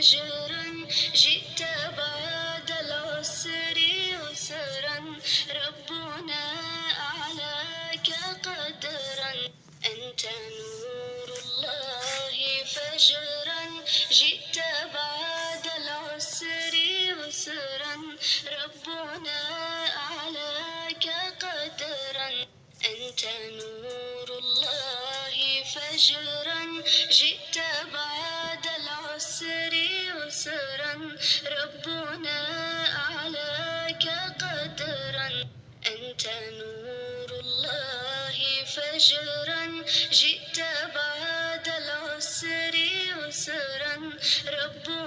فجرا جئت بعد العسر يسرا ربنا أعلاك قدرا أنت نور الله فجرا جئت بعد العسر يسرا ربنا أعلاك قدرا أنت نور الله فجرا جئت بعد العسر يسرا ربنا أعلاك قدرا أنت نور الله فجرا جئت بعد العسر يسرا ربنا